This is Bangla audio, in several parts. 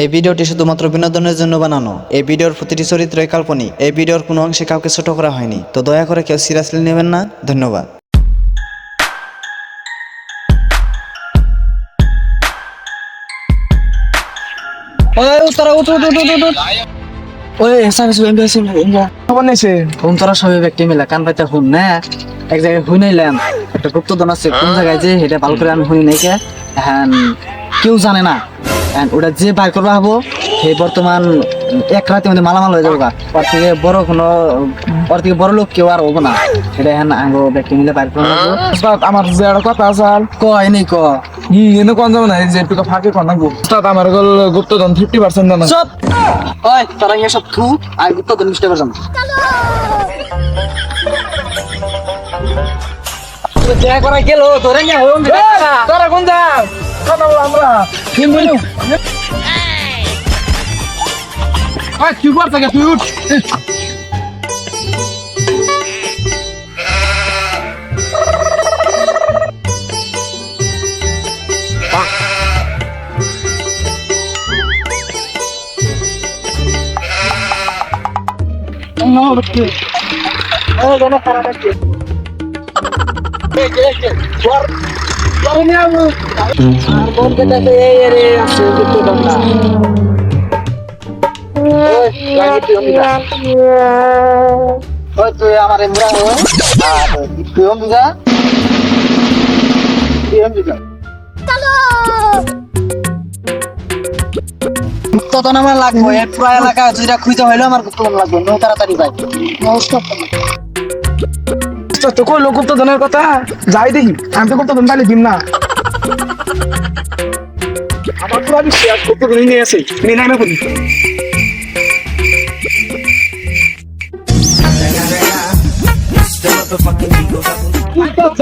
এই ভিডিওটি শুধুমাত্র বিনোদনের জন্য বানানো। এই ভিডিওর প্রতিটি চরিত্রই কাল্পনিক। এই ভিডিওর কোনো অংশে কাউকে ছোট করা হয়নি, তো দয়া করে কেউ সিরিয়াসলি নেবেন না। ধন্যবাদ। তোরা সবাই ব্যক্তি মিলা কান পাইতে শুন না এক জায়গায় শুই নাইলাম একটা গুপ্তধন আছে কোন জায়গায় যে এটা ভালো করে আমি শুনি নাই কে এখন কেউ জানে না ওটা যে বাইর করবা হবো সেই বর্তমান এক রাতে মধ্যে মালামাল হয়ে যাবো ওর থেকে বড় কোনো ওর থেকে বড় লোক কেউ আর হবো না সেটা এখন আঙ্গো ব্যক্তি মিলে বাইর করে লাগবো। আমার যে একটা কথা আছে কয় নেই ক এনে কোন যাবে না যে একটু ফাঁকে কোন না আমার গুপ্তধন 50% জানা সব ওই তোরা ইয়ে সব থু আর গুপ্তধন মিষ্টি করছাম দেখা করা গেল ধরে নিয়ে হইম তোরা কোন যা কথা বল আমরা কি বলু কি করতে গে তুই উঠ আমার গুপ্তধন আমার লাগবে এর পুরো এলাকা যেটা খুঁজতে হইলো আমার গুপ্তধন লাগবে নো তাড়াতাড়ি ভাই তো কই লোক গুপ্তধনের কথা যাই দেখি আমি তো গুপ্তধন তাহলে দিন না আমার পুরো বিশ্বাস গুপ্তধন নিয়ে আসে নিয়ে নামে করি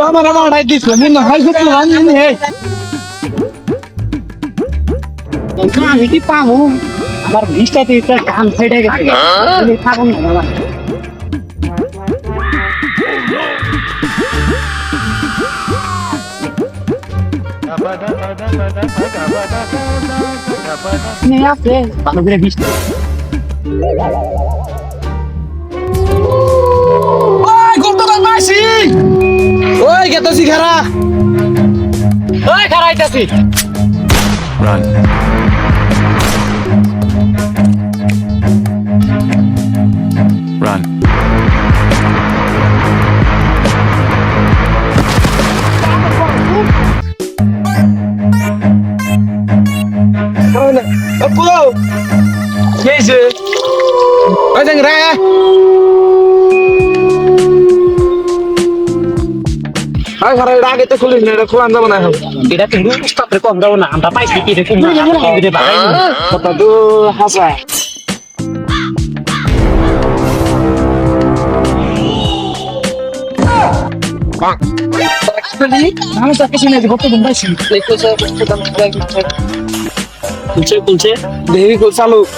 আমার আমার নাই দিছ মিন না হাই গুপ্তধন নিয়ে হে আমি কি পাবো আমার ভিস্টাতে একটা কান ফেটে গেছে আমি পাবো না বাবা নিয়ে আসে ভালো করে ভিস্টা ওই গুপ্তধন মাসি ওই গেতাছি খারা ওই খারা আইতাছি Run. Run. Pulau. Yes. Ada ngeraya. Ay, karena udah kita kulit, udah kulan sama nah. Tidak tunggu stop rekam kau nak anda pasti tidak tunggu tidak bahaya. Kata tuh hasa. Kamu tak kesini aja, kau tuh benda sih. Kulce. Dewi kul salu.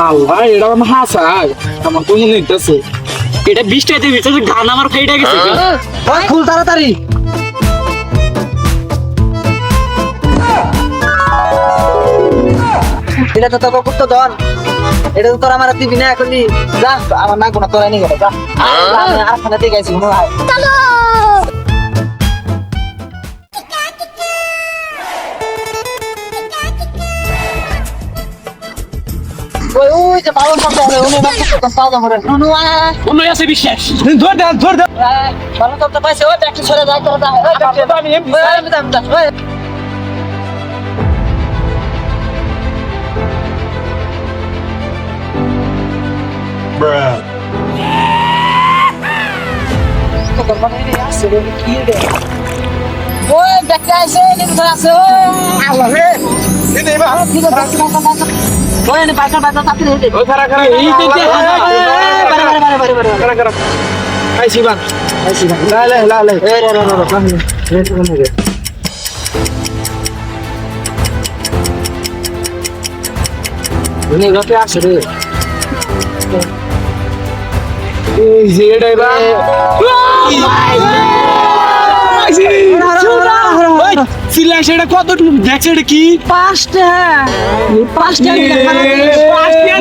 Allah, ini orang hasa. Kamu tuh ini itu sih. এটা 20 টাকা দিছে যে গান আমার ফাইটা গেছে ওই খুল তাড়াতাড়ি এটা তো তোকে গুপ্তধন এটা তো তোর আমার দিবি না এখন যা আমার না কোনো তোরা নিয়ে গেল যা আর খানা দিয়ে গেছি কোনো চলো ওই যে বাবু সামনে হবে উনি না তো পাওয়া যাবে নুনু অন্য আছে বিশ্বাস ধর দে ভালো তো পাইছে ওই ব্যাগটা ছড়ে যায় তোরা যা ওই ব্যাগটা আমি ওই Bruh. ওই ব্যাগটা আছে কিন্তু আছে Allah রে ini ba ঠিক আছে ওই নে পাইকা তাতে দে oh kara এই দেখতে kara ai siban la ini lote আসে রে এই যে এটাই বা সিলা সেটা কত দেখছে এটা কি 5 টাকা 5 টাকা